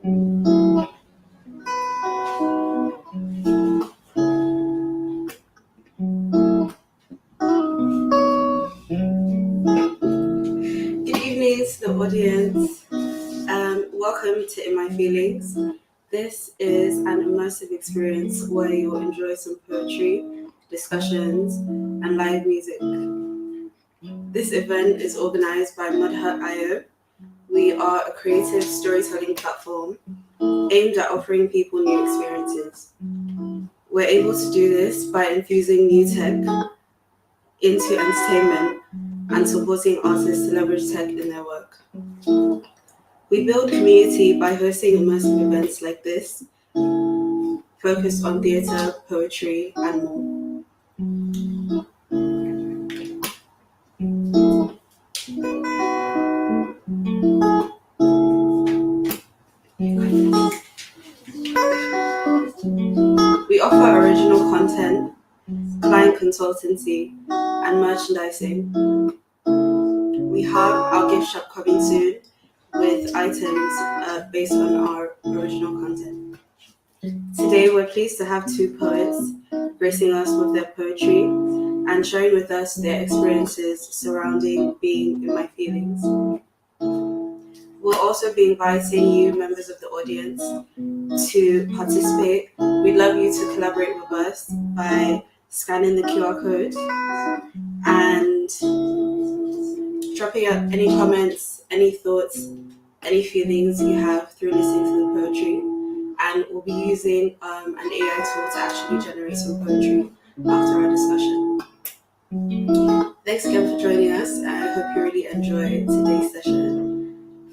Good evening to the audience. Welcome to In My Feelings. This is an immersive experience where you'll enjoy some poetry, discussions, and live music. This event is organized by Mudhut.io. We are a creative storytelling platform aimed at offering people new experiences. We're able to do this by infusing new tech into entertainment and supporting artists to leverage tech in their work. We build community by hosting immersive events like this, focused on theatre, poetry, and more. We offer original content, client consultancy, and merchandising. We have our gift shop coming soon with items based on our original content. Today, we're pleased to have two poets gracing us with their poetry and sharing with us their experiences surrounding being in my feelings. We'll also be inviting you, members of the audience, to participate. We'd love you to collaborate with us by scanning the QR code and dropping out any comments, any thoughts, any feelings you have through listening to the poetry. And we'll be using an AI tool to actually generate some poetry after our discussion. Thanks again for joining us. I hope you really enjoy today's session.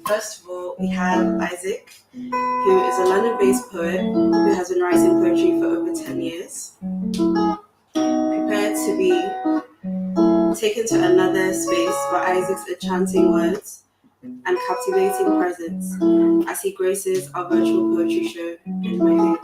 First of all, we have Isaac, who is a London-based poet who has been writing poetry for over 10 years. Prepared to be taken to another space by Isaac's enchanting words and captivating presence as he graces our virtual poetry show in my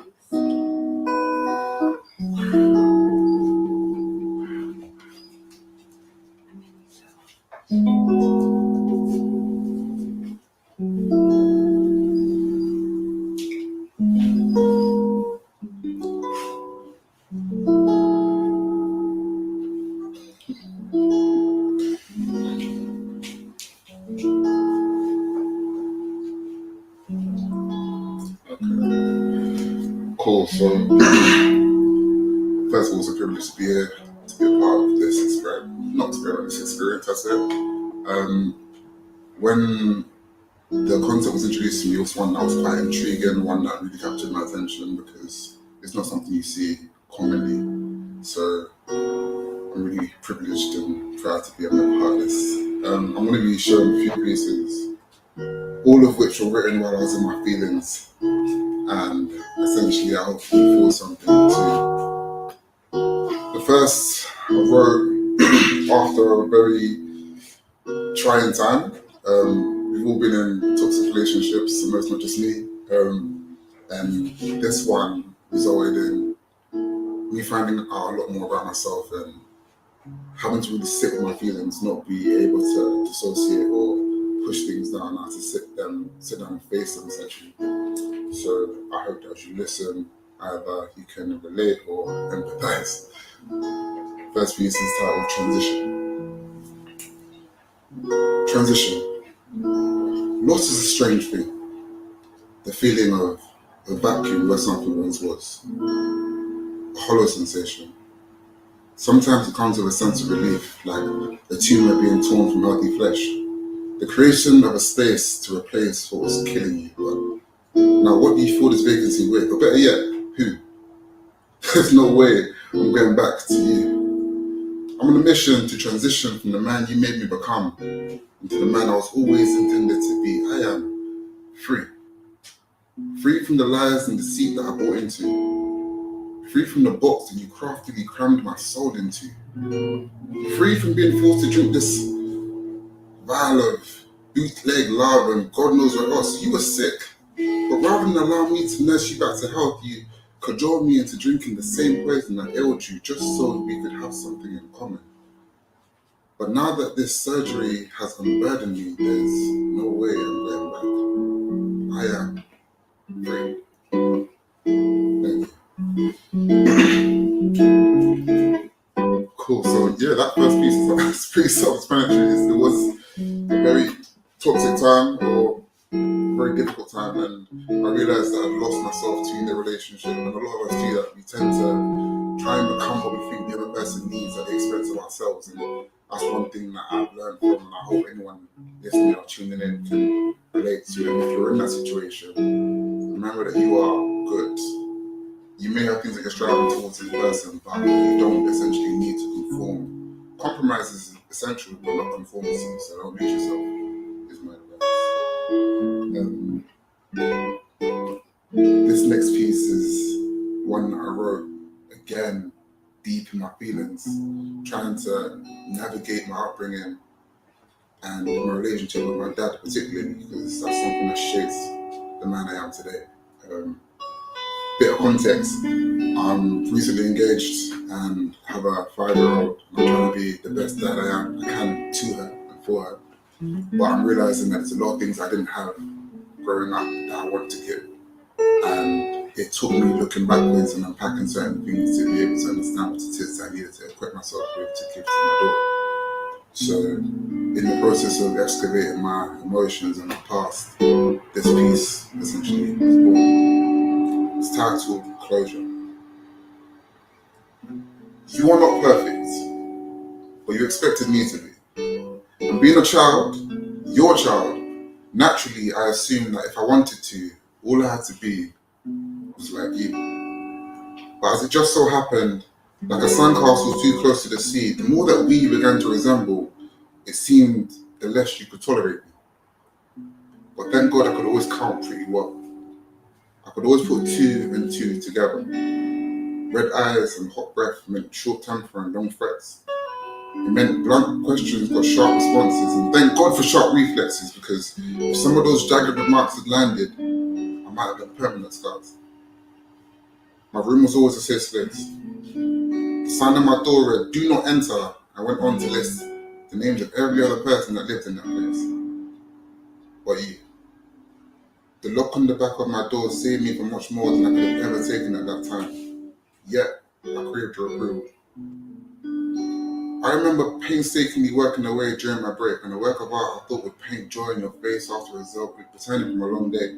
Cool. So, first of all, it's a privilege to be here, to be a part of this experience. Not to be part of this experience, I said. When the concept was introduced to me, it was one that was quite intriguing, one that really captured my attention because it's not something you see commonly. So, I'm really privileged and proud to be a part of this. I'm going to be showing a few pieces, all of which were written while I was in my feelings. And essentially I hope you feel something too. The first I wrote after a very trying time. We've all been in toxic relationships, and it's not just me. And this one resulted in me finding out a lot more about myself and having to really sit with my feelings, not be able to dissociate or push things down, I had to sit down and face them essentially. So I hope that as you listen, either you can relate or empathize. First piece is titled Transition. Transition. Loss is a strange thing. The feeling of a vacuum where something once was. A hollow sensation. Sometimes it comes with a sense of relief, like a tumor being torn from healthy flesh. The creation of a space to replace what was killing you. But now, what do you fill this vacancy with? Or better yet, who? There's no way I'm going back to you. I'm on a mission to transition from the man you made me become into the man I was always intended to be. I am free. Free from the lies and deceit that I bought into. Free from the box that you craftily crammed my soul into. Free from being forced to drink this vial of bootleg love and God knows what else. You were sick. But rather than allow me to nurse you back to health, you cajoled me into drinking the same poison that ailed you just so we could have something in common. But now that this surgery has unburdened me, there's no way I'm going back. I am Three. Thank you. Cool. So yeah, that first piece is pretty self-explanatory. It was a very toxic time, or very difficult time, and I realized that I'd lost myself to in the relationship. And a lot of us do that. We tend to try and become what we think the other person needs at the expense of ourselves. And that's one thing that I've learned from, and I hope anyone listening or tuning in can relate to. And if you're in that situation, remember that you are good. You may have things that you're striving towards in the person, but you don't essentially need to conform. Compromise is essential, but not conformity. So don't lose yourself, is my advice. This next piece is one that I wrote, again, deep in my feelings, trying to navigate my upbringing and my relationship with my dad, particularly, because that's something that shapes the man I am today. Bit of context, I'm recently engaged and have a 5-year-old. I'm trying to be the best dad I can to her and for her. But I'm realizing that there's a lot of things I didn't have growing up that I want to give. And it took me looking backwards and unpacking certain things to be able to understand what it is I needed to equip myself with to give to my daughter. So, in the process of excavating my emotions and my past, this piece essentially was born. It's titled Closure. You are not perfect, but you expected me to be. And being a child, your child, naturally I assumed that if I wanted to, all I had to be was like you. But as it just so happened, like a sandcastle too close to the sea, the more that we began to resemble, it seemed the less you could tolerate me. But thank God I could always count pretty well. I could always put 2 and 2 together. Red eyes and hot breath meant short temper and long threats. It meant blunt questions got sharp responses, and thank God for sharp reflexes, because if some of those jagged remarks had landed, I might have had permanent scars. My room was always a safe space. The sign on my door read, "Do not enter." I went on to list the names of every other person that lived in that place. But you. The lock on the back of my door saved me from much more than I could have ever taken at that time. Yet, I craved your approval. I remember painstakingly working away during my break, and a work of art I thought would paint joy in your face after returning from a long day.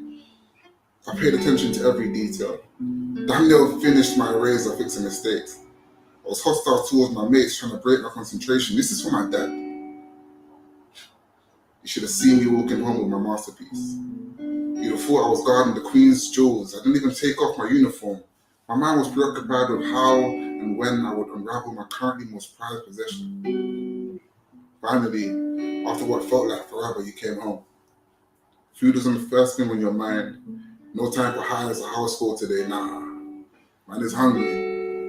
I paid attention to every detail. Damn near finished my eraser fixing mistakes. I was hostile towards my mates trying to break my concentration. This is for my dad. You should have seen me walking home with my masterpiece. You'd have thought I was guarding the Queen's jewels. I didn't even take off my uniform. My mind was preoccupied with how and when I would unravel my currently most prized possession. Finally, after what felt like forever, you came home. Food was on the first thing on your mind. No time for hi, as a household today. Nah, man is hungry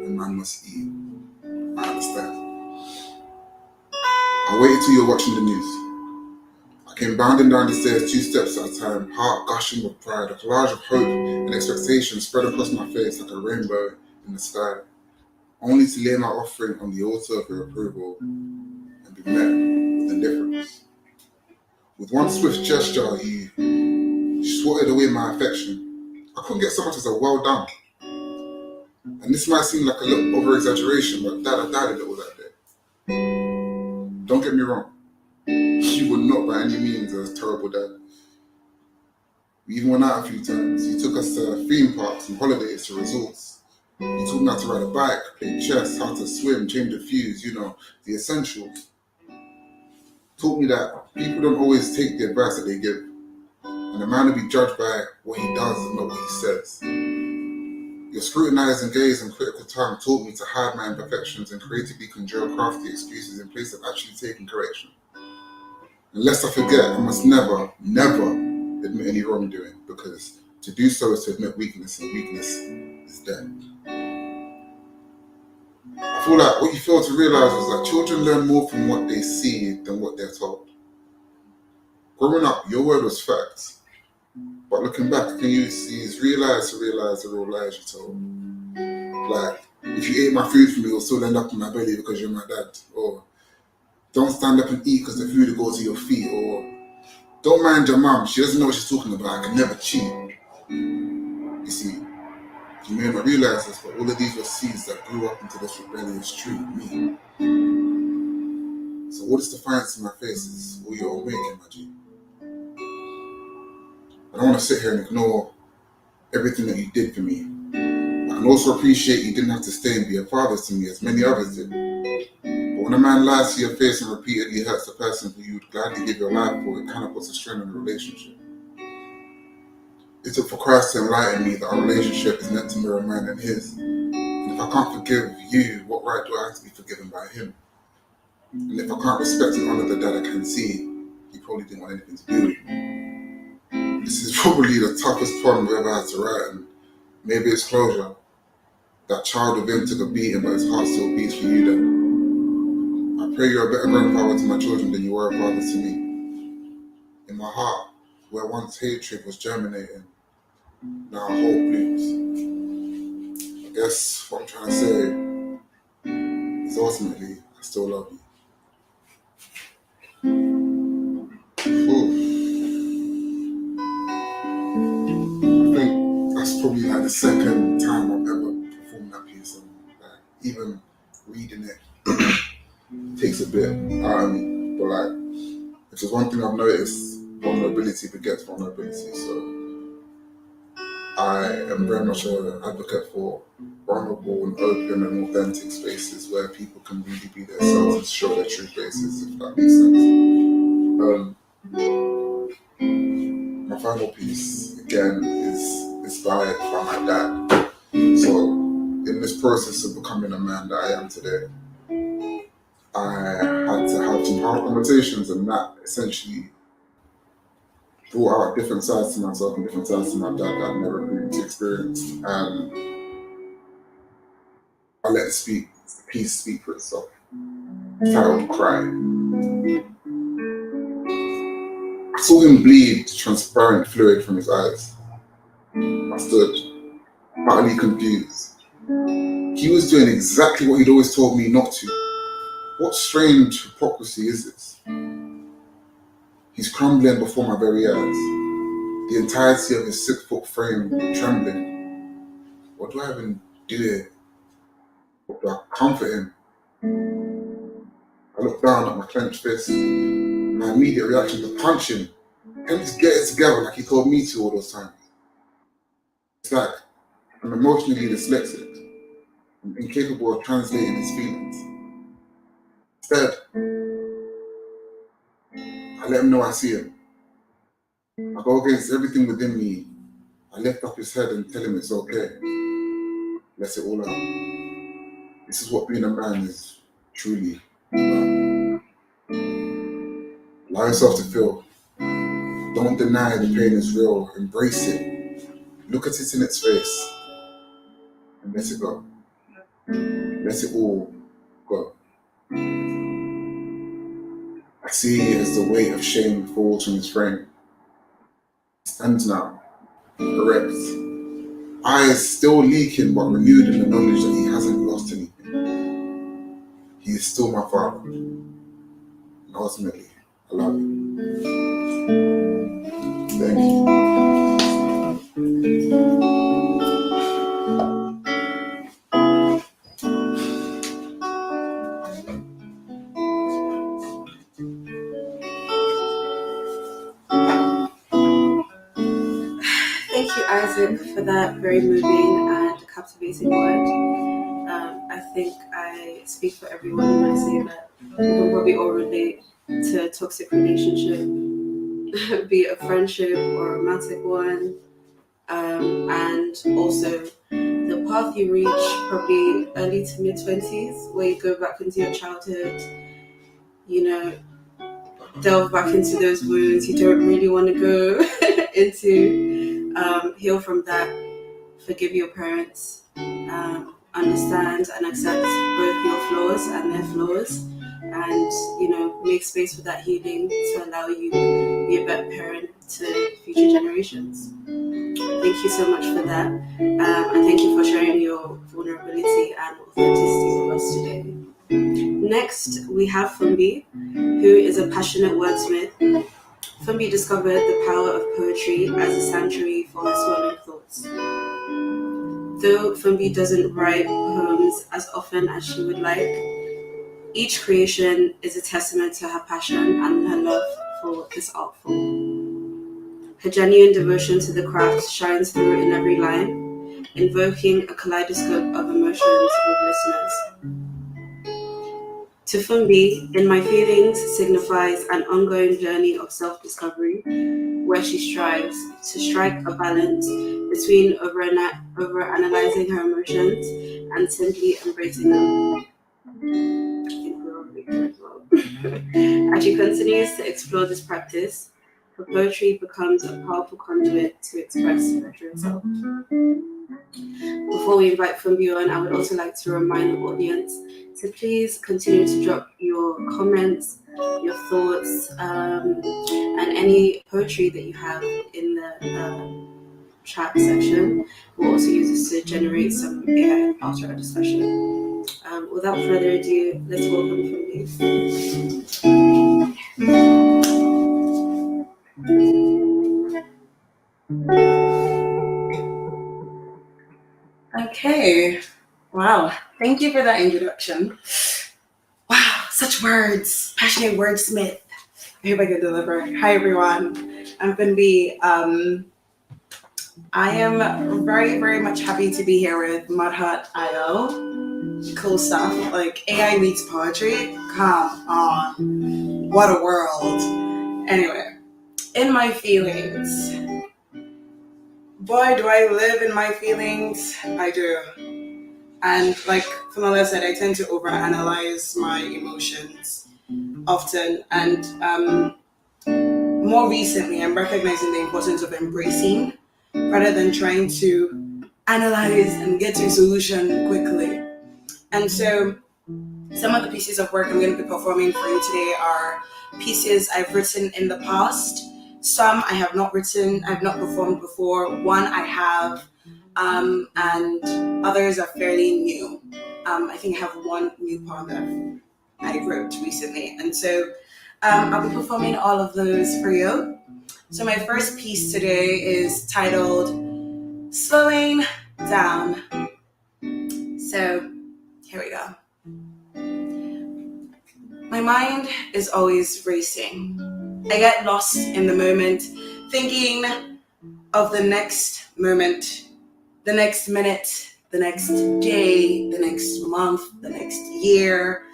and man must eat. I understand. I waited till you were watching the news. I came bounding down the stairs 2 steps at a time, heart gushing with pride, a collage of hope and expectation spread across my face like a rainbow in the sky, only to lay my offering on the altar of your approval and be met with indifference. With one swift gesture, you swatted away my affection. I couldn't get so much as a well done. And this might seem like a little over exaggeration, but Dad, I died a little that day. Don't get me wrong, you were not by any means a terrible dad. We even went out a few times. You took us to theme parks and holidays, to resorts. You taught me how to ride a bike, play chess, how to swim, change a fuse, the essentials. Taught me that people don't always take the advice that they give. And a man will be judged by what he does and not what he says. Your scrutinizing gaze and critical tongue taught me to hide my imperfections and creatively conjure crafty excuses in place of actually taking correction. And lest I forget, I must never, never admit any wrongdoing, because to do so is to admit weakness, and weakness is death. I feel like what you fail to realize is that children learn more from what they see than what they're told. Growing up, your word was facts, but looking back, can you realize the real lies you told? Like, if you ate my food for me, it'll still end up in my belly because you're my dad. Or don't stand up and eat because the food will go to your feet. Or don't mind your mum, she doesn't know what she's talking about, I can never cheat. You may not realize this, but all of these were seeds that grew up into this rebellious tree, me. So all this defiance in my face is all your own making, my G. I don't want to sit here and ignore everything that you did for me. I can also appreciate you didn't have to stay and be a father to me as many others did. But when a man lies to your face and repeatedly hurts the person who you would gladly give your life for, it kind of puts a strain on the relationship. It took for Christ to enlighten me that our relationship is meant to mirror mine and his. And if I can't forgive you, what right do I have to be forgiven by him? And if I can't respect and honor the dad I can see, he probably didn't want anything to do with me. This is probably the toughest poem I've ever had to write, and maybe it's closure. That child within took a beating, but his heart still beats for you, Dad. I pray you're a better grandfather to my children than you were a father to me. In my heart, where once hatred was germinating, now hope blooms. I guess what I'm trying to say is ultimately, I still love you. Ooh. I think that's probably like the second time I've ever performed that piece, and like, even reading it takes a bit out of me. But like, if there's one thing I've noticed, vulnerability begets vulnerability. So I am very much an advocate for vulnerable and open and authentic spaces where people can really be themselves and show their true faces, if that makes sense. My final piece, again, is inspired by my dad. So, in this process of becoming a man that I am today, I had to have some hard conversations, and that essentially brought out different sides to myself and different sides to my dad that I've never previously experienced. And I let the piece speak for itself. It's titled Cry. I saw him bleed transparent fluid from his eyes. I stood, utterly confused. He was doing exactly what he'd always told me not to. What strange hypocrisy is this? He's crumbling before my very eyes. The entirety of his 6-foot frame trembling. What do I even do here? What do I comfort him? I looked down at my clenched fist. My immediate reaction to punch him. Can we just get it together like he told me to all those times? It's like I'm emotionally dyslexic. I'm incapable of translating his feelings. Instead, I let him know I see him. I go against everything within me. I lift up his head and tell him it's okay. Let it all out. This is what being a man is truly about. Allow yourself to feel. Don't deny the pain is real. Embrace it. Look at it in its face and let it go. Let it all go. I see it as the weight of shame falls from his frame. He stands now, erect. Eyes still leaking but renewed in the knowledge that he hasn't lost anything. He is still my father. And ultimately, I love him. Thank you. Thank you, Isaac, for that very moving and captivating word. I think I speak for everyone when I say that we can probably all relate to a toxic relationship, be it a friendship or a romantic one, and also the path you reach probably early to mid 20s, where you go back into your childhood, delve back into those wounds you don't really want to go into, heal from that, forgive your parents, understand and accept both your flaws and their flaws, and make space for that healing to allow you to be a better parent to future generations. Thank you so much for that, and thank you for sharing your vulnerability and authenticity with us today. Next, we have Fumbi, who is a passionate wordsmith. Fumbi discovered the power of poetry as a sanctuary for her swirling thoughts. Though Fumbi doesn't write poems as often as she would like, each creation is a testament to her passion and her love for this art form. Her genuine devotion to the craft shines through in every line, invoking a kaleidoscope of emotions with listeners. To Fumbi, In My Feelings signifies an ongoing journey of self-discovery where she strives to strike a balance between over-analyzing her emotions and simply embracing them. I think we're already here as well. As she continues to explore this practice, her poetry becomes a powerful conduit to express her true self. Before we invite Fumbi on, I would also like to remind the audience to please continue to drop your comments, your thoughts, and any poetry that you have in the chat section. We'll also use this to generate some AI after our discussion. Without further ado, let's welcome Fumbi. Okay. Wow. Thank you for that introduction. Wow, such words. Passionate wordsmith. I hope I can deliver. Hi, everyone. I'm Fumbi. I am very, very much happy to be here with Mudhut.io. Cool stuff. Like AI meets poetry. Come on. What a world. Anyway, in my feelings. Boy, do I live in my feelings. I do. And like Fanola said, I tend to overanalyze my emotions often. And more recently, I'm recognizing the importance of embracing rather than trying to analyze and get to a solution quickly. And so some of the pieces of work I'm going to be performing for you today are pieces I've written in the past. Some I have not written, I've not performed before. One I have, and others are fairly new. I think I have one new poem that I wrote recently. And so I'll be performing all of those for you. So my first piece today is titled Slowing Down. So here we go. My mind is always racing. I get lost in the moment, thinking of the next moment, the next minute, the next day, the next month, the next year.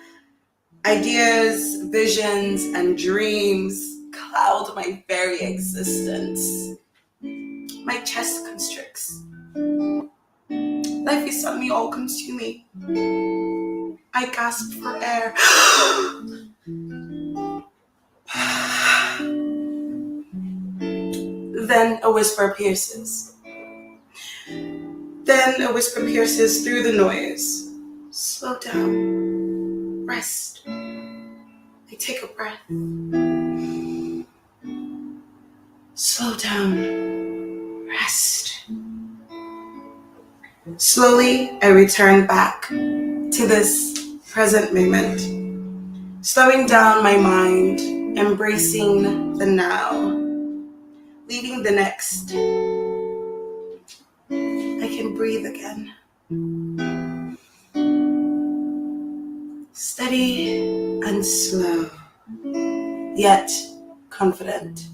Ideas, visions, and dreams cloud my very existence. My chest constricts. Life is suddenly all consuming. I gasp for air. Then a whisper pierces. Then a whisper pierces through the noise. Slow down. Rest. I take a breath. Slow down. Rest. Slowly, I return back to this present moment. Slowing down my mind, embracing the now, leaving the next. I can breathe again. Steady and slow, yet confident.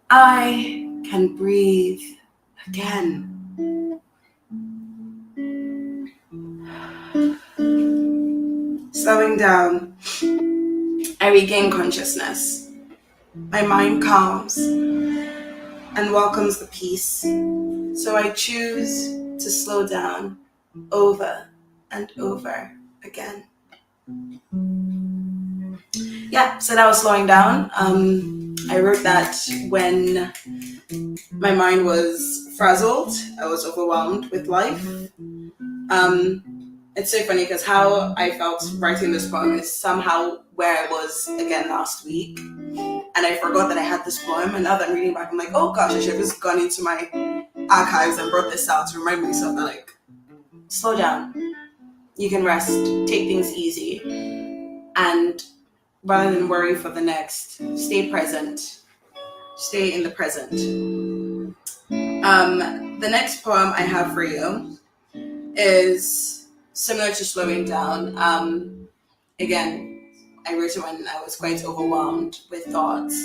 I can breathe again. Slowing down, I regain consciousness. My mind calms and welcomes the peace. So I choose to slow down over and over again. Yeah, so that was slowing down. I wrote that when my mind was frazzled. I was overwhelmed with life. It's so funny because how I felt writing this poem is somehow where I was again last week. And I forgot that I had this poem. And now that I'm reading back, I'm like, oh gosh, I should have just gone into my archives and brought this out to remind myself that, like, slow down. You can rest. Take things easy. And rather than worry for the next, stay present. Stay in the present. The next poem I have for you is similar to slowing down. Again, I wrote it when I was quite overwhelmed with thoughts.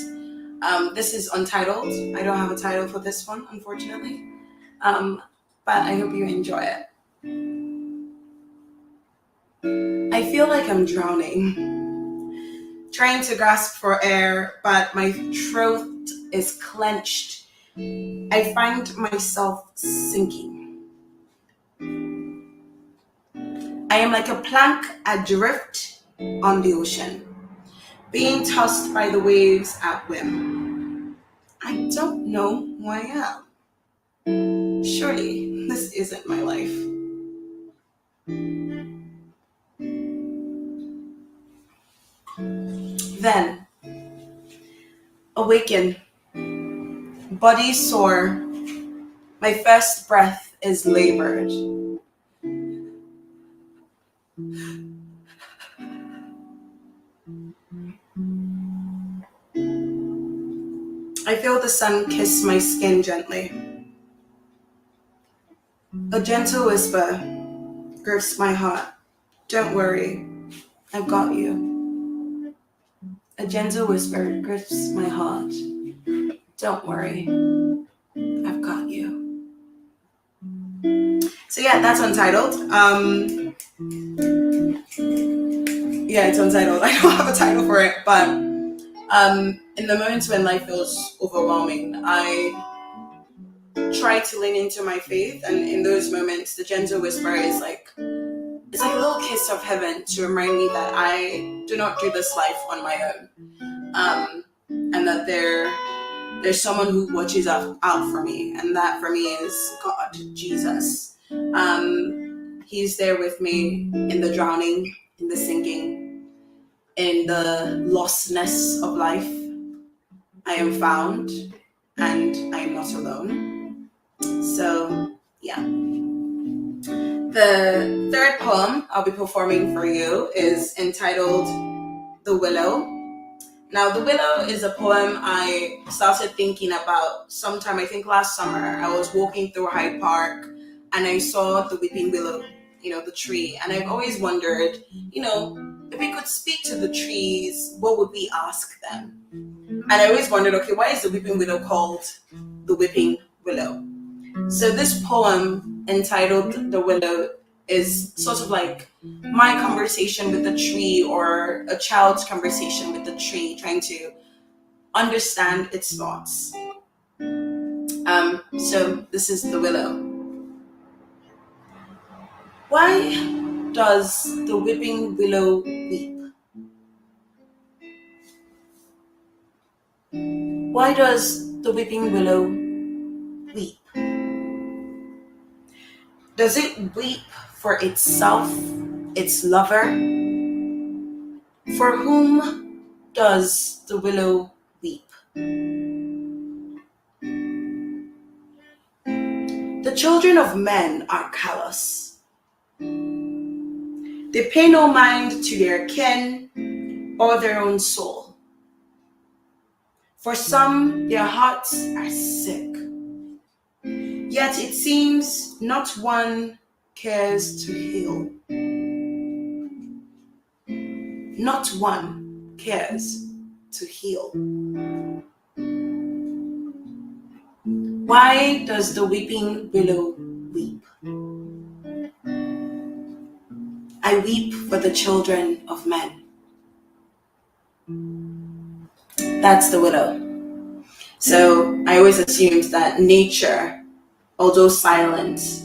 This is untitled. I don't have a title for this one, unfortunately. But I hope you enjoy it. I feel like I'm drowning, trying to grasp for air, but my throat is clenched. I find myself sinking. I am like a plank adrift on the ocean, being tossed by the waves at whim. I don't know who I am. Surely this isn't my life. Then, awaken, body sore, my first breath is labored. I feel the sun kiss my skin gently. A gentle whisper grips my heart. Don't worry, I've got you. A gentle whisper grips my heart. Don't worry, I've got you. So yeah, that's untitled. Yeah, it's untitled. I don't have a title for it, but in the moments when life feels overwhelming, I try to lean into my faith, and in those moments, the gentle whisper is like it's like a little kiss of heaven to remind me that I do not do this life on my own, and that there's someone who watches out for me, and that for me is God, Jesus. He's there with me in the drowning, in the sinking, in the lostness of life. I am found, and I am not alone. So, yeah. The third poem I'll be performing for you is entitled The Willow. Now, The Willow is a poem I started thinking about sometime, I think last summer. I was walking through Hyde Park and I saw the weeping willow, the tree. And I've always wondered, if we could speak to the trees, what would we ask them? And I always wondered, okay, why is the weeping willow called the weeping willow? So this poem entitled The Willow is sort of like my conversation with the tree, or a child's conversation with the tree, trying to understand its thoughts. So this is The Willow. Why does the weeping willow weep? Why does the weeping willow weep? Does it weep for itself, its lover? For whom does the willow weep? The children of men are callous. They pay no mind to their kin or their own soul. For some, their hearts are sick. Yet it seems not one cares to heal. Not one cares to heal. Why does the weeping willow weep? I weep for the children of men. That's the willow. So I always assumed that nature, although silent,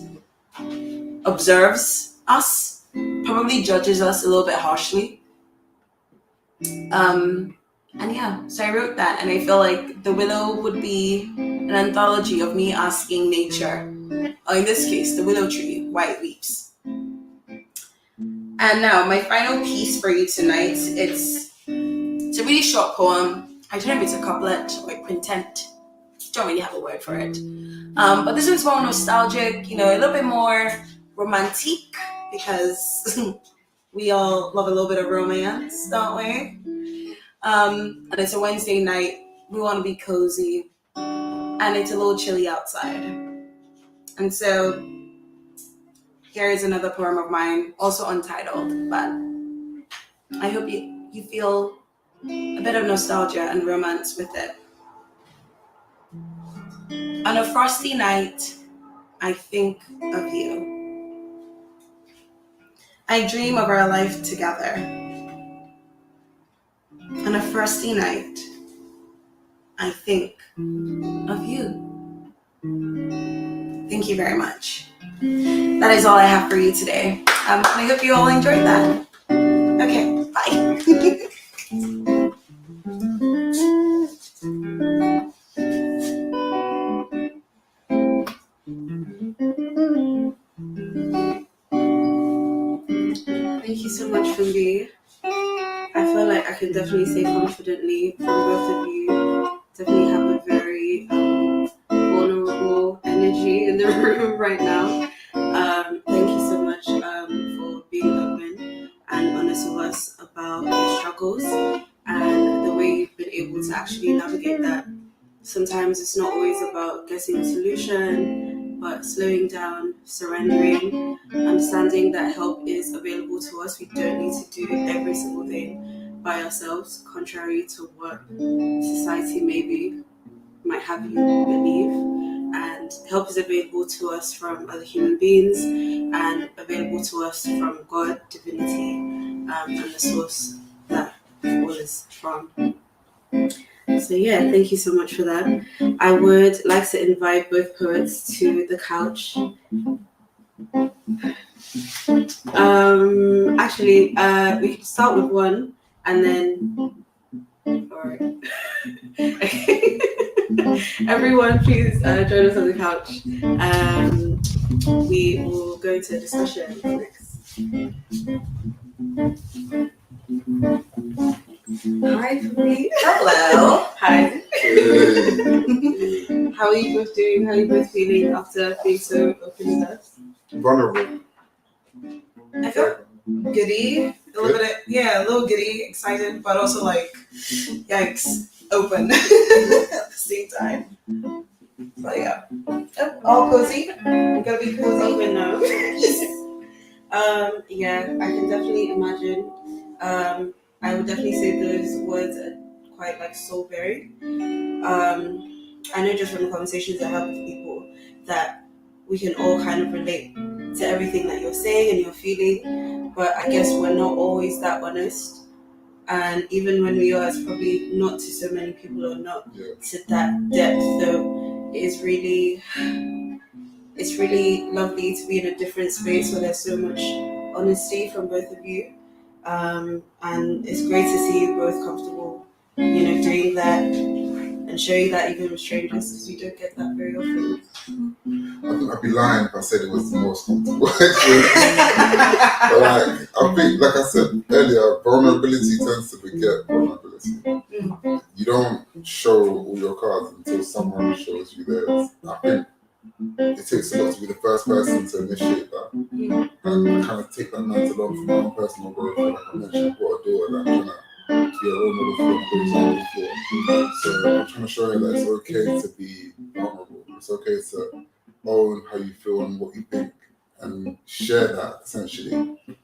observes us, probably judges us a little bit harshly. And yeah, so I wrote that, and I feel like The Willow would be an anthology of me asking nature, or in this case, the willow tree, why it weeps. And now, my final piece for you tonight, it's a really short poem. I don't know if it's a couplet or a quintet. Don't really have a word for it. But this one's more nostalgic, a little bit more romantic, because we all love a little bit of romance, don't we? And it's a Wednesday night. We want to be cozy, and it's a little chilly outside. And so here is another poem of mine, also untitled, but I hope you feel a bit of nostalgia and romance with it. On a frosty night, I think of you. I dream of our life together. On a frosty night, I think of you. Thank you very much. That is all I have for you today. I hope you all enjoyed that. Okay, bye. Thank you so much, Fungi. I feel like I can definitely say confidently from both of you, definitely have a very vulnerable energy in the room right now. Thank you so much for being open and honest with us about your struggles and the way you've been able to actually navigate that. Sometimes it's not always about getting a solution, but slowing down, surrendering, understanding that help is available to us. We don't need to do every single thing by ourselves, contrary to what society maybe might have you believe. And help is available to us from other human beings and available to us from God, divinity, and the source that all is from. So yeah, thank you so much for that. I would like to invite both poets to the couch. Actually, we can start with one and then. Alright. Everyone, please join us on the couch. We will go into a discussion next. Hi, Pumi. Hello. Hi. How are you both doing? How are you both feeling after being so open with us? Vulnerable. I feel giddy, a little giddy, excited, but also like, yikes, open at the same time. But yeah, all cozy. You gotta be cozy. Open now. Yeah, I can definitely imagine. I would definitely say those words are quite like soul bearing. I know just from the conversations I have with people that we can all kind of relate to everything that you're saying and you're feeling, but I guess we're not always that honest. And even when we are, it's probably not to so many people or not to that depth. So it's really lovely to be in a different space where there's so much honesty from both of you. And it's great to see you both comfortable, doing that and showing that even with strangers, because we don't get that very often. I think I'd be lying if I said it was the most comfortable. But I think, like I said earlier, vulnerability tends to beget vulnerability. You don't show all your cards until someone shows you theirs. I think it takes a lot to be the first person to initiate that. And I kind of take that mantle on from my own personal growth. Like I mentioned, what I do, and I'm trying to be a role model for and good example for. So I'm trying to show her that it's okay to be vulnerable. It's okay to own how you feel and what you think and share that essentially.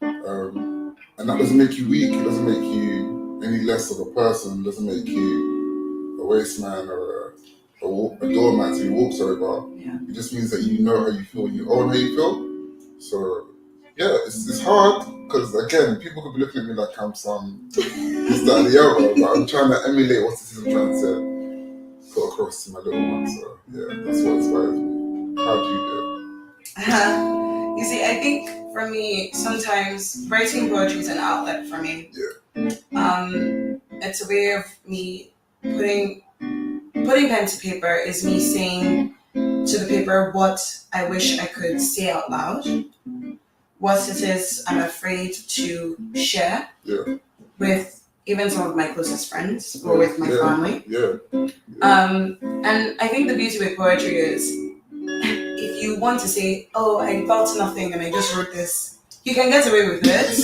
And that doesn't make you weak. It doesn't make you any less of a person. It doesn't make you a waste man or a doormat who walks over. It just means that you know how you feel, you own how you feel. So yeah, it's hard because again, people could be looking at me like I'm some this, that, and the other, but I'm trying to emulate what it is I'm trying to put across to my little one. So yeah, that's what inspires me. How do you do it? You see, I think for me, sometimes writing poetry is an outlet for me. It's a way of me putting pen to paper is me saying to the paper what I wish I could say out loud, what it is I'm afraid to share with even some of my closest friends or with my family. And I think the beauty with poetry is if you want to say, oh, I felt nothing and I just wrote this, you can get away with it.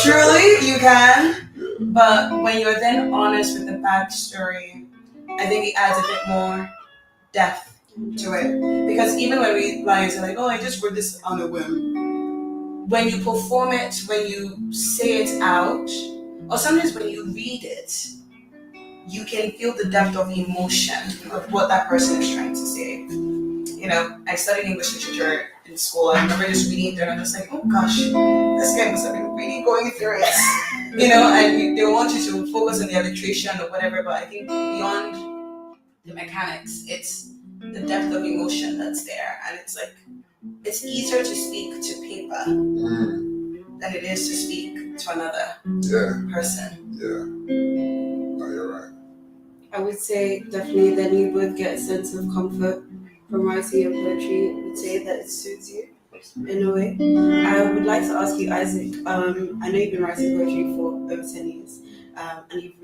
Truly, you can. But when you're then honest with the backstory, I think it adds a bit more depth to it. Because even when we lines are like, oh, I just wrote this on a whim. When you perform it, when you say it out, or sometimes when you read it, you can feel the depth of emotion of what that person is trying to say. You know, I studied English literature in school. I remember just reading it there and I'm just like, oh gosh, this guy must have been really going through it. You know, and they want you to focus on the alliteration or whatever, but I think beyond the mechanics, it's the depth of emotion that's there. And it's like, it's easier to speak to paper than it is to speak to another person. Yeah. No, you're right. I would say definitely then you would get a sense of comfort from writing your poetry. I would say that it suits you in a way. I would like to ask you, Isaac, I know you've been writing poetry for over 10 years, and you've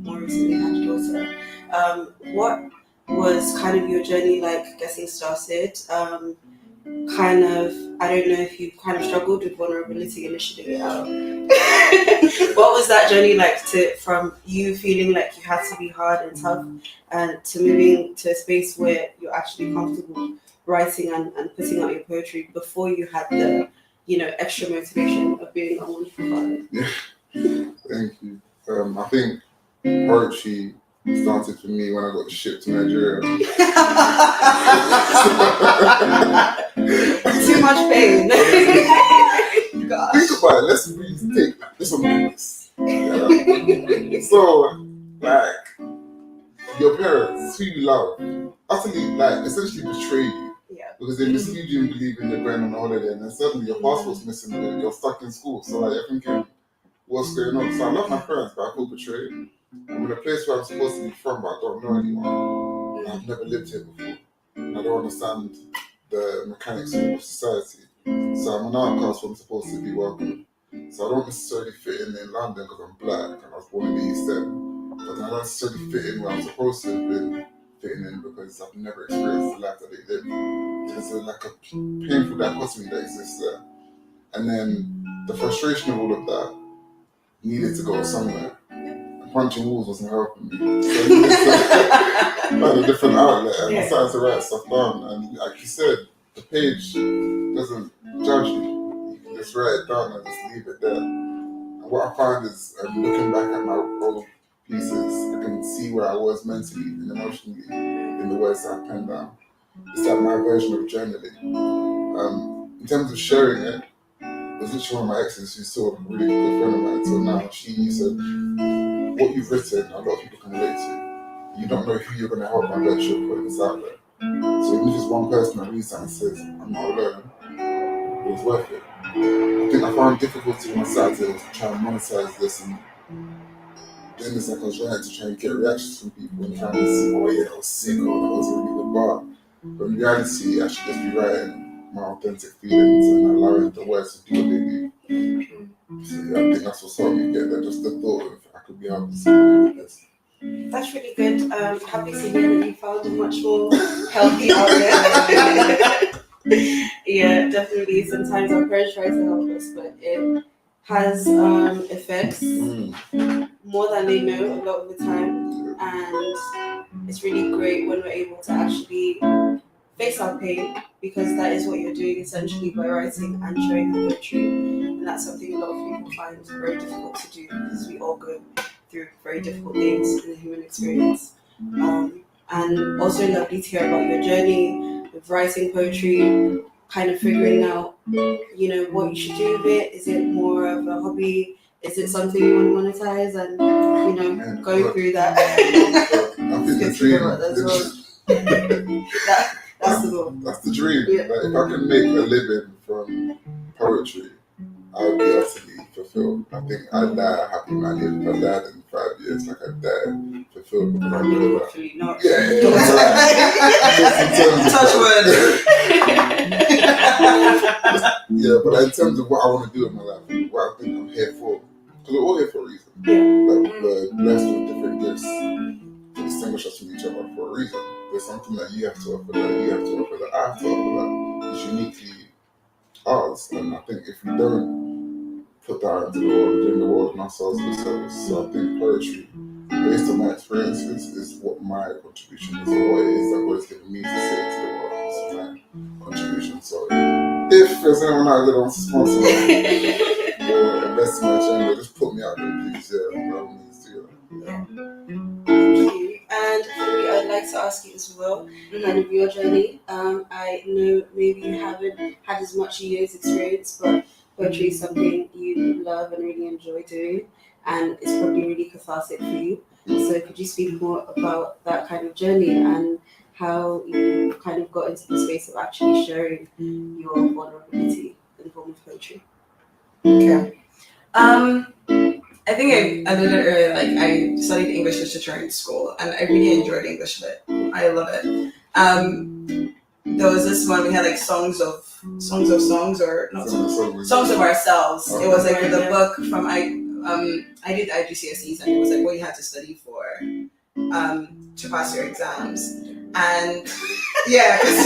more recently had a daughter. What was kind of your journey like getting started? Kind of, I don't know if you kind of struggled with vulnerability initially. What was that journey like from you feeling like you had to be hard and tough and to moving to a space where you're actually comfortable writing and putting out your poetry before you had the, extra motivation of being a wonderful father? Thank you. I think poetry started for me when I got shipped to Nigeria. Too much pain. Gosh. Think about it. Let's really take this on purpose. Yeah. So, like, your parents, who you love, utterly, essentially betray you. Yeah. Because they mislead you and believe in you're going on a holiday, and then suddenly your passport's missing and you're stuck in school. So, you're thinking, what's going on? So, I love my parents, but I feel betrayed. I'm in a place where I'm supposed to be from, but I don't know anyone. And I've never lived here before. And I don't understand the mechanics of society. So I'm an outcast where I'm supposed to be welcome. So I don't necessarily fit in London because I'm black and I was born in the East End. But I don't necessarily fit in where I'm supposed to have been fitting in because I've never experienced the life that they live. There's a painful dichotomy that exists there. And then the frustration of all of that needed to go somewhere. Punching walls wasn't helping me. So I needed to find a different outlet, and I started to write stuff down. And like you said, the page doesn't judge you. You can just write it down and just leave it there. And what I found is, looking back at my old pieces, I can see where I was mentally and emotionally in the words that I penned down. It's like my version of journaling. In terms of sharing it, there's literally one of my exes who's still a really good friend of mine until now. She said, what you've written, a lot of people can relate to. You don't know who you're going to help by virtue of putting this out there. So even if it's one person that reads that and says, I'm not alone, it was worth it. I think I found difficulty when I started to try and monetize this, and then it's like I was trying to get reactions from people and trying to see, oh yeah, that was sick, or that was a really good bar. But in reality, I should just be writing my authentic feelings and allowing the words to do what they do. So yeah, I think that's what's helped me get there, just the thought of I could be helping somebody with this. That's really good. Happy to hear that you found a much more healthy outlet. Yeah, definitely. Sometimes our parents try to help us, but it has effects more than they know a lot of the time. And it's really great when we're able to actually face our pain, because that is what you're doing essentially by writing and showing the poetry. And that's something a lot of people find very difficult to do, because we all go through very difficult things in the human experience. And also lovely to hear about your journey with writing poetry, kind of figuring out, what you should do with it. Is it more of a hobby? Is it something you want to monetize? And, going through that. I think the dream. That's the goal. That's the dream. Yeah. If I can make a living from poetry, I would be utterly fulfilled. I think I'd die a happy man if I died in 5 years, like I'd die fulfilled because I know that. Hopefully not. Yeah. Touch wood. Yeah, but in terms of what I want to do with my life, what I think I'm here for, because we're all here for a reason. Yeah. We're blessed with different gifts to distinguish us from each other for a reason. There's something that you have to offer, that you have to offer, that I have to offer, that is uniquely ours. And I think if we don't put that into the world, we're doing the world and ourselves a disservice. So I think poetry based on my experiences, is what my contribution is, or what it is that God has given me to say to the world. It's my contribution. So if there's anyone out there that wants to sponsor me or invest in my channel, just put me out there, please. Yeah, by all means, do that. Thank you. And Phoebe, I'd like to ask you as well, kind of your journey. I know maybe you haven't had as much years experience, but poetry is something you love and really enjoy doing, and it's probably really cathartic for you. So could you speak more about that kind of journey and how you kind of got into the space of actually sharing your vulnerability in the form of poetry? Okay. I think I alluded earlier, like I studied English literature in school and I really enjoyed English lit. I love it. There was this one we had like songs of songs or not songs of ourselves. It was like the book from I did IGCSEs and it was like what you had to study for to pass your exams. And yeah, because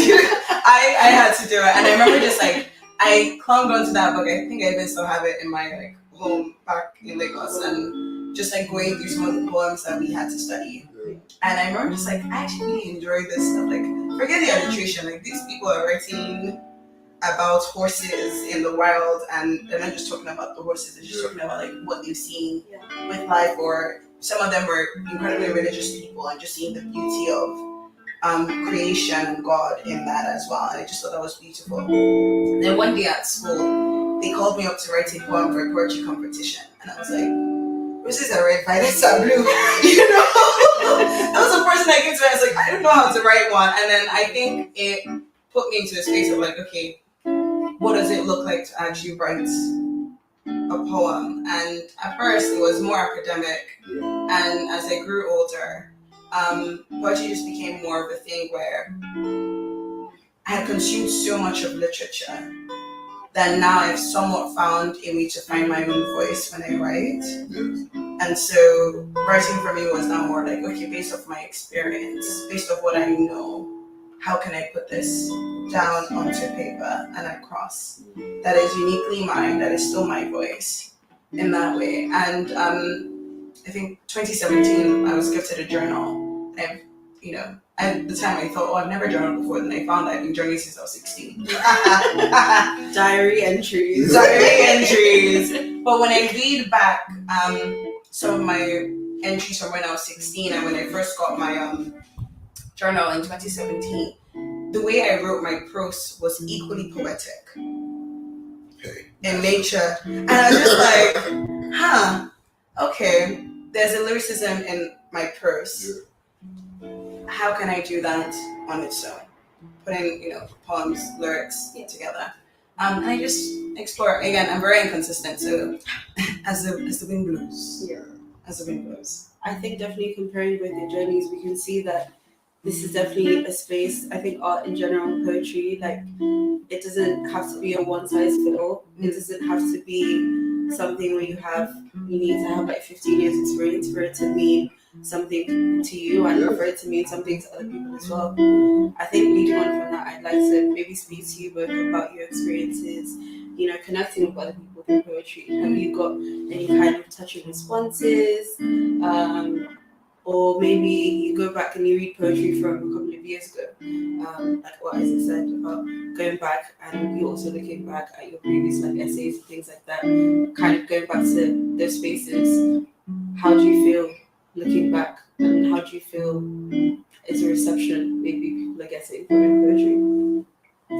I had to do it. And I remember just like I clung onto that book. I think I even still have it in my like home back in Lagos and just like going through some of the poems that we had to study. And I remember just like I actually really enjoyed this stuff. Like forget the illustration, like these people are writing about horses in the wild and they're not just talking about the horses, they're just talking about like what they've seen with life, or some of them were incredibly religious people and just seeing the beauty of creation and God in that as well. And I just thought that was beautiful. Then one day at school, they called me up to write a poem for a poetry competition. And I was like, roses are red, violets are blue. You know? That was the first thing I came to. I was like, I don't know how to write one. And then I think it put me into a space of like, okay, what does it look like to actually write a poem? And at first it was more academic. And as I grew older, poetry just became more of a thing where I had consumed so much of literature that now I've somewhat found a way to find my own voice when I write. And so writing for me was now more like, okay, based off my experience, based off what I know, how can I put this down onto paper and across that is uniquely mine, that is still my voice in that way. And I think 2017, I was gifted a journal. At the time I thought, oh, I've never journaled before. Then I found I've been journaling since I was 16. Diary entries. But when I read back some of my entries from when I was 16 and when I first got my journal in 2017, the way I wrote my prose was equally poetic in nature. And I was just like, okay, there's a lyricism in my prose. How can I do that on its own? Putting, poems, lyrics together. And I just explore. Again, I'm very inconsistent, so as the wind blows. Yeah. As the wind blows. I think definitely comparing both your journeys, we can see that this is definitely a space. I think art in general, poetry, like it doesn't have to be a one size fit all. It doesn't have to be something where you need to have like 15 years experience for it to mean something to you and for it to mean something to other people as well. I think leading on from that, I'd like to maybe speak to you both about your experiences, connecting with other people through poetry. Have you got any kind of touching responses? Or maybe you go back and you read poetry from a couple of years ago, like what Isaac said about going back and you also looking back at your previous like essays and things like that, kind of going back to those spaces. How do you feel looking back, and how do you feel is the reception maybe people are getting from your poetry?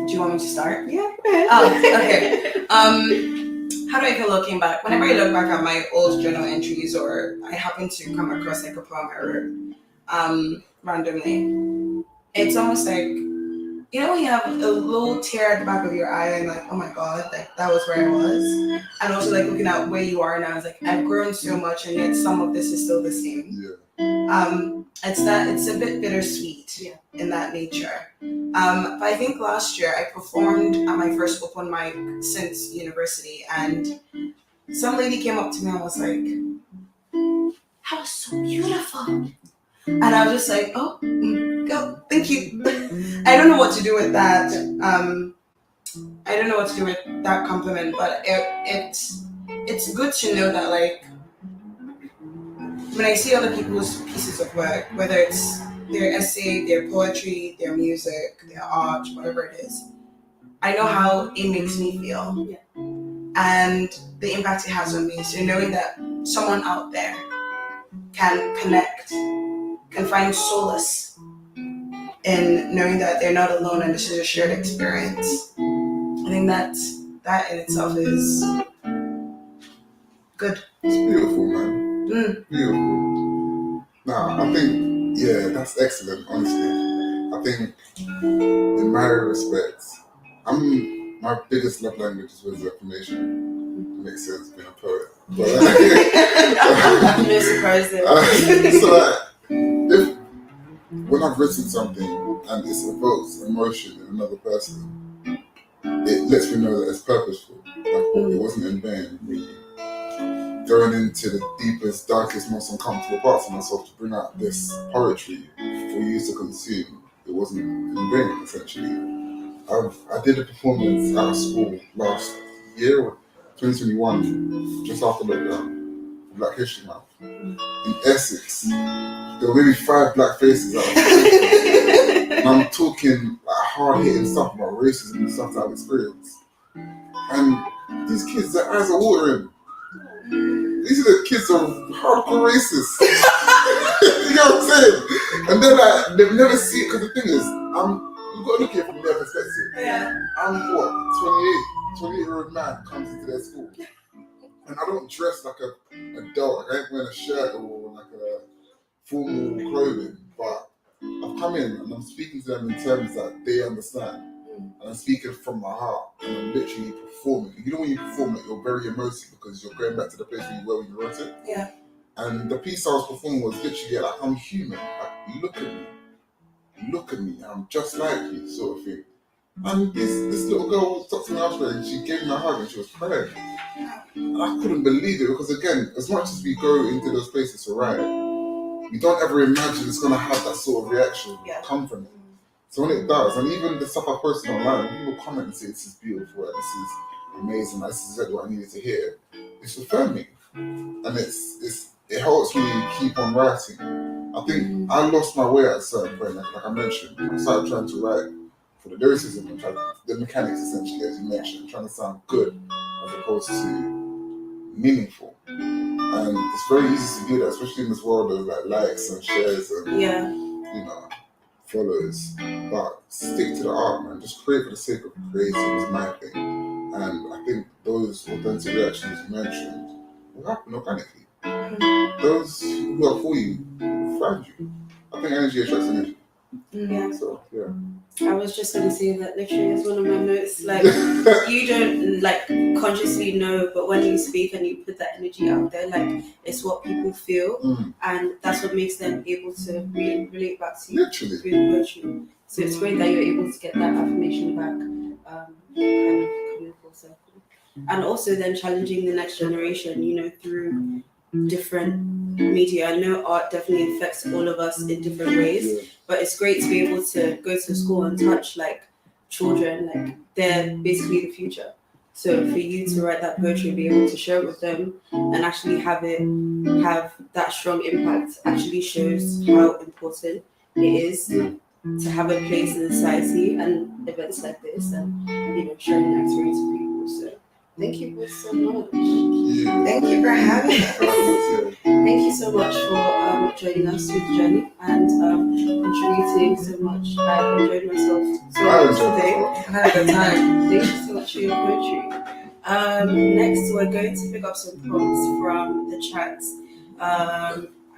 Do you want me to start? Yeah. Okay. How do I feel looking back? Whenever I look back at my old journal entries, or I happen to come across like a poem I wrote randomly, it's almost like, when you have a little tear at the back of your eye and like, oh my god, like that was where I was. And also like looking at where you are now, it's like I've grown so much and yet some of this is still the same. It's a bit bittersweet in that nature. But I think last year I performed at my first open mic since university, and some lady came up to me and was like, "That was so beautiful," and I was just like, "Oh, go, thank you." I don't know what to do with that. I don't know what to do with that compliment, but it's good to know that like when I see other people's pieces of work, whether it's their essay, their poetry, their music, their art, whatever it is, I know how it makes me feel. Yeah. And the impact it has on me. So knowing that someone out there can connect, can find solace in knowing that they're not alone and this is a shared experience. I think that in itself is good. It's beautiful, man. Beautiful. Nah, I think, yeah, that's excellent, honestly. I think, in my respect, my biggest love language is words of affirmation. It makes sense being a poet. But, No surprise there. so, if, when I've written something and it evokes emotion in another person, it lets me know that it's purposeful. Like, it wasn't in vain. Going into the deepest, darkest, most uncomfortable parts of myself to bring out this poetry for you to consume. It wasn't in vain, essentially. I did a performance out of school last year, 2021, just after lockdown, for Black History Month. In Essex, there were maybe 5 black faces out of the and I'm talking like hard-hitting stuff about racism and stuff that I've experienced. And these kids, their eyes are watering. These are the kids who are hardcore racists. You know what I'm saying? And they're like, they've never seen it, because the thing is, you've got to look at it from their perspective. Yeah. I'm what, 28-year-old man comes into their school. And I don't dress like an adult. Like I ain't wearing a shirt or like a formal clothing. But I've come in and I'm speaking to them in terms that they understand. And I'm speaking from my heart. And I'm literally performing. You know when you perform that you're very emotive because you're going back to the place where you were when you wrote it? Yeah. And the piece I was performing was literally like, I'm human. Like, look at me, I'm just like you, sort of thing. And this little girl stopped me after and she gave me a hug and she was crying. And I couldn't believe it because, again, as much as we go into those places to write, we don't ever imagine it's going to have that sort of reaction come from it. So when it does, and even the stuff I posted online, when people comment and say this is beautiful, this is amazing, this is exactly what I needed to hear, it's affirming. And it helps me keep on writing. I think I lost my way at a certain point, like I mentioned. I started trying to write for the lyricism and the mechanics, essentially, as you mentioned, trying to sound good as opposed to meaningful. And it's very easy to do that, especially in this world of like likes and shares and follows. But stick to the art, man. Just create for the sake of creating is my thing. And I think those authentic reactions you mentioned will happen organically. Those who are for you will find you. I think energy attracts energy. Yeah. So, yeah. I was just going to say that literally as one of my notes. Like, you don't like consciously know, but when you speak and you put that energy out there, like, it's what people feel, and that's what makes them able to really relate back to you through the poetry. So it's great that you're able to get that affirmation back, kind of coming full circle. And also then challenging the next generation, through different media. I know art definitely affects all of us in different ways, but it's great to be able to go to school and touch like children, like they're basically the future. So for you to write that poetry and be able to share it with them and actually have that strong impact actually shows how important it is to have a place in society and events like this and sharing that experience with people. So thank you both so much. Thank you for having us. Thank you so much for joining us through the journey and contributing so much. I enjoyed myself so much today. I had a good time. Thank you so much for your poetry. Next, we're going to pick up some prompts from the chat.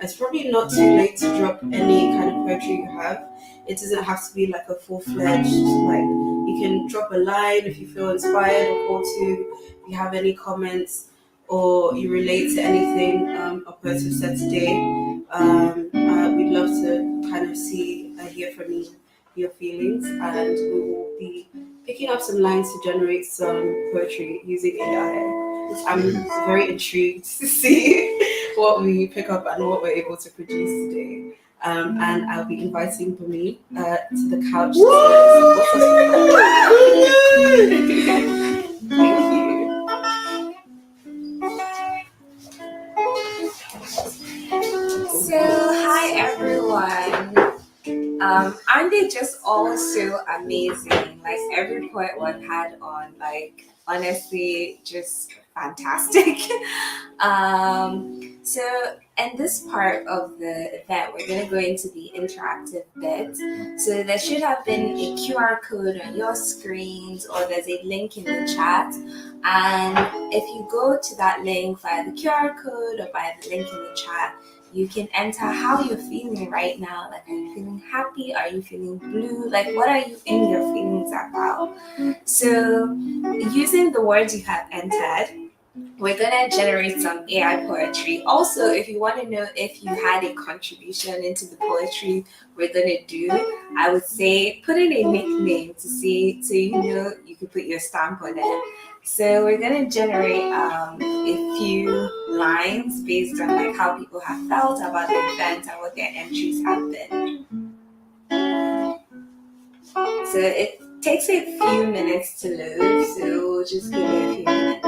It's probably not too late to drop any kind of poetry you have. It doesn't have to be like a full-fledged, like you can drop a line if you feel inspired or to. If you have any comments or you relate to anything our poets have said today, we'd love to kind of hear from you, your feelings, and we will be picking up some lines to generate some poetry using AI. I'm very intrigued to see what we pick up and what we're able to produce today. And I'll be inviting Bumi to the couch to Thank you. Hi everyone. Aren't they just all so amazing? Like every point one had on, like honestly, just fantastic. So in this part of the event, we're gonna go into the interactive bit. So there should have been a QR code on your screens, or there's a link in the chat. And if you go to that link via the QR code or via the link in the chat, you can enter how you're feeling right now. Like, are you feeling happy? Are you feeling blue? Like, what are you in your feelings about? So, using the words you have entered, we're gonna generate some AI poetry. Also, if you want to know if you had a contribution into the poetry we're gonna do, I would say put in a nickname to see, so you know you can put your stamp on it. So we're gonna generate a few lines based on like how people have felt about the event and what their entries have been. So it takes a few minutes to load, so we'll just give it a few minutes.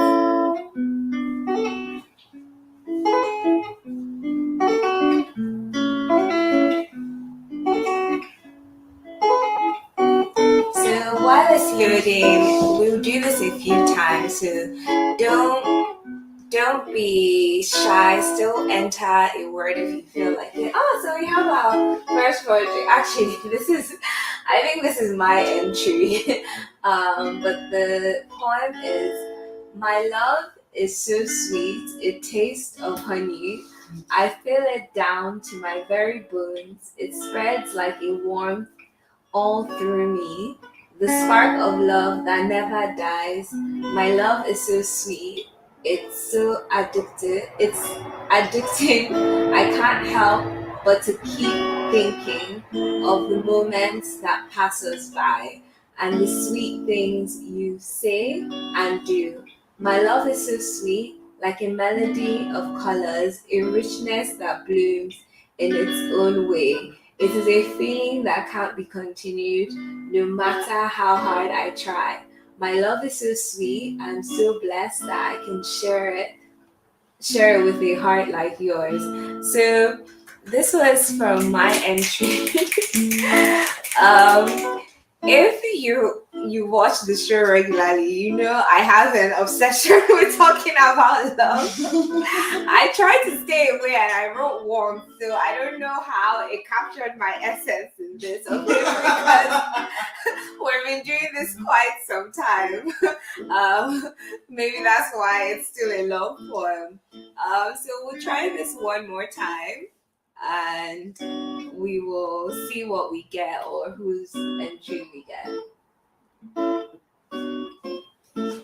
So while it's loading, we'll do this a few times. So don't be shy. Still enter a word if you feel like it. Oh, so we have our first poetry. Actually, I think this is my entry. But the poem is: My love is so sweet, it tastes of honey. I feel it down to my very bones. It spreads like a warmth all through me, the spark of love that never dies. My love is so sweet. It's so addictive. It's addicting. I can't help but to keep thinking of the moments that pass us by and the sweet things you say and do. My love is so sweet, like a melody of colors, a richness that blooms in its own way. It is a feeling that can't be continued, no matter how hard I try. My love is so sweet. I'm so blessed that I can share it with a heart like yours. So this was from my entry. um, if you watch the show regularly, you know I have an obsession with talking about love. I tried to stay away and I wrote warm, so I don't know how it captured my essence in this, okay? Because we've been doing this quite some time. Maybe that's why it's still a long poem. So we'll try this one more time, and we will see what we get or whose entry we get.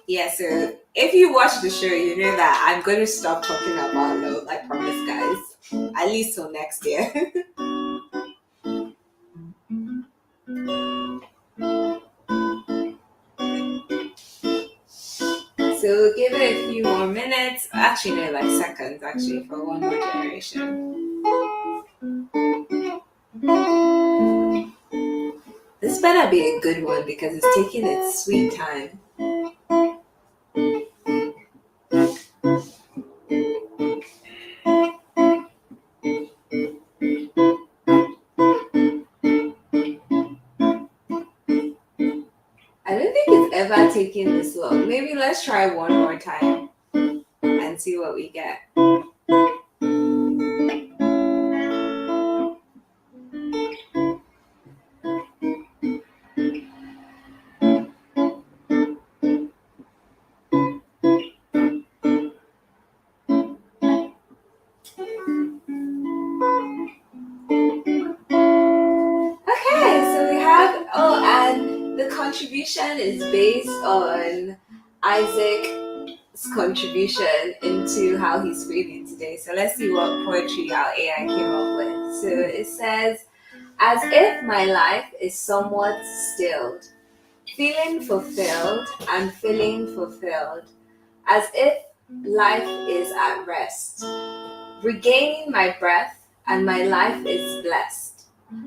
Yeah, so if you watch the show, you know that I'm going to stop talking about love, I promise, guys. At least till next year. So we'll give it a few more minutes. Actually, no, like seconds, actually, for one more generation. This better be a good one because it's taking its sweet time. I don't think it's ever taken this long. Maybe let's try one more time and see what we get. Okay, so we have, oh, and the contribution is based on Isaac's contribution into how he's feeling today. So let's see what poetry our AI came up with. So it says, as if my life is somewhat stilled, feeling fulfilled and feeling fulfilled, as if life is at rest, regaining my breath and my life is blessed.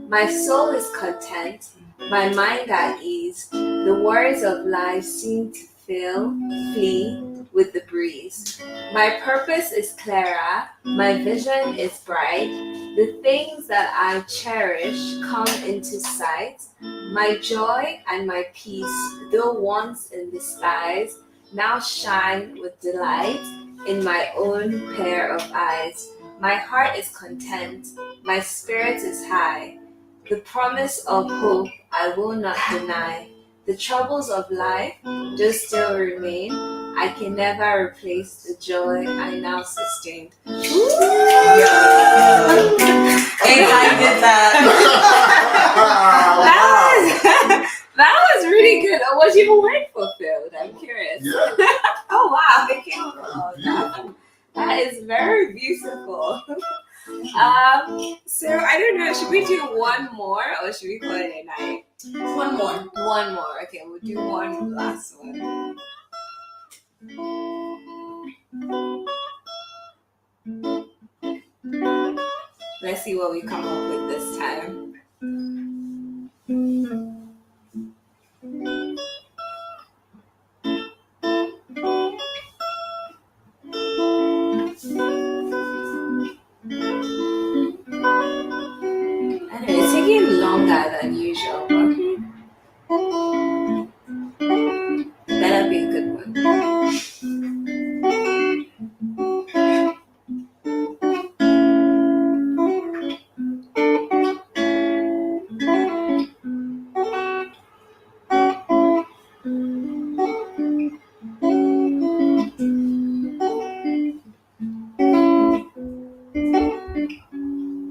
My soul is content, my mind at ease. The words of life seem to fill, flee, with the breeze. My purpose is clearer, my vision is bright. The things that I cherish come into sight. My joy and my peace, though once in disguise, now shine with delight in my own pair of eyes. My heart is content, my spirit is high. The promise of hope I will not deny. The troubles of life do still remain. I can never replace the joy I now sustain. Hey, I did that. That was really good. Was your word fulfilled? I'm curious. Yeah. Oh wow, it came from that. That is very beautiful. So I don't know, should we do one more or should we call it a night? One more. One more. Okay, we'll do one last one. Let's see what we come up with this time. I don't know, it's taking longer than usual. Okay. Better be a good one.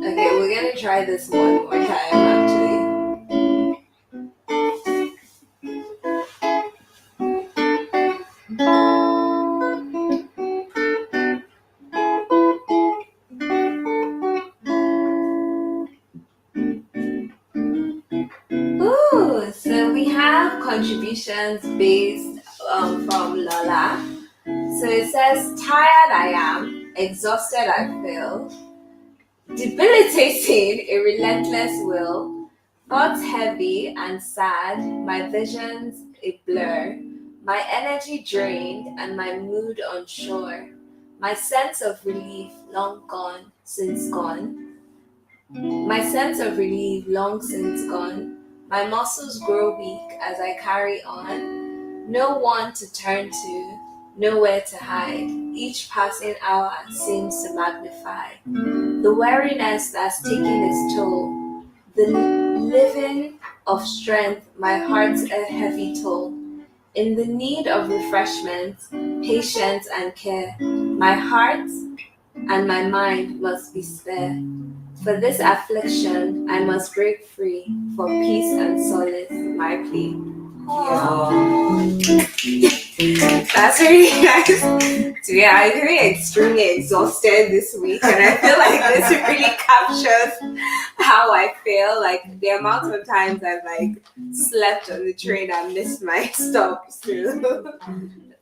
Okay, we're gonna try this one more time actually. Ooh, so we have contributions based from Lola. So it says, tired I am, exhausted I feel, debilitating a relentless will, thoughts heavy and sad, my visions a blur, my energy drained and my mood unsure, my sense of relief long gone since gone. My sense of relief long since gone. My muscles grow weak as I carry on. No one to turn to, nowhere to hide. Each passing hour seems to magnify the weariness that's taking its toll. The living of strength, my heart's a heavy toll. In the need of refreshment, patience, and care, my heart and my mind must be spared. For this affliction, I must break free, for peace and solace, my plea. That's really nice. So yeah, I'm feeling extremely exhausted this week, and I feel like this really captures how I feel. Like the amount of times I've like slept on the train and missed my stop. So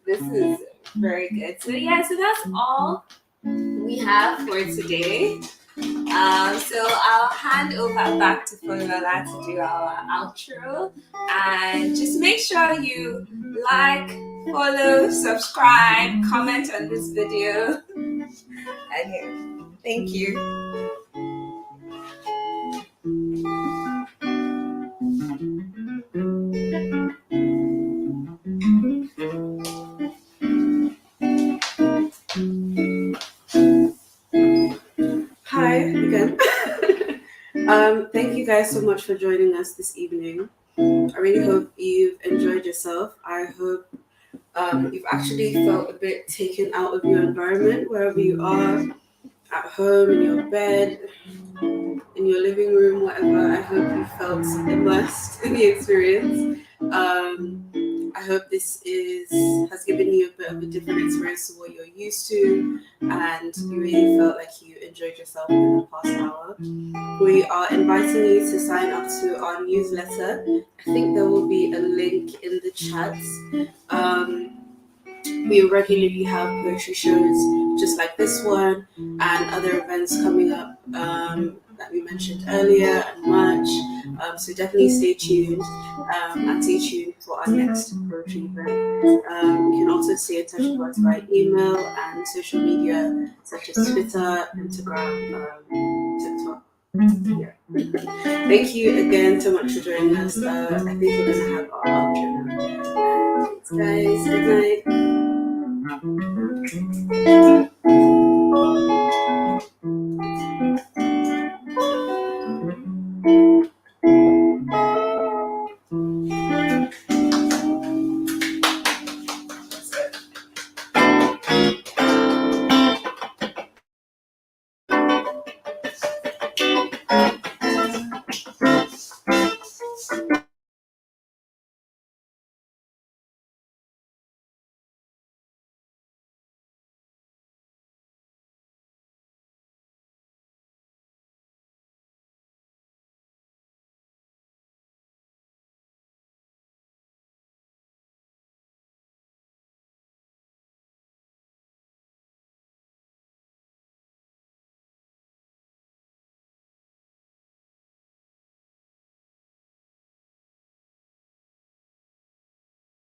this is very good. So yeah, so that's all we have for today. So I'll hand over back to Folola to do our outro, and just make sure you like, follow, subscribe, comment on this video. Okay, thank you. Hi again. Thank you guys so much for joining us this evening. I really hope you've enjoyed yourself. I hope you've actually felt a bit taken out of your environment, wherever you are, at home, in your bed, in your living room, whatever. I hope you felt immersed in the experience. I hope this has given you a bit of a different experience to what you're used to, and you really felt like you enjoyed yourself in the past hour. We are inviting you to sign up to our newsletter. I think there will be a link in the chat. We regularly have poetry shows just like this one and other events coming up that we mentioned earlier and much. So definitely stay tuned and stay tuned for our next poetry event. You can also stay in touch with us by email and social media such as Twitter, Instagram, TikTok. Yeah. Thank you again so much for joining us. I think we're going to have our outro now. Thanks, guys. Good night.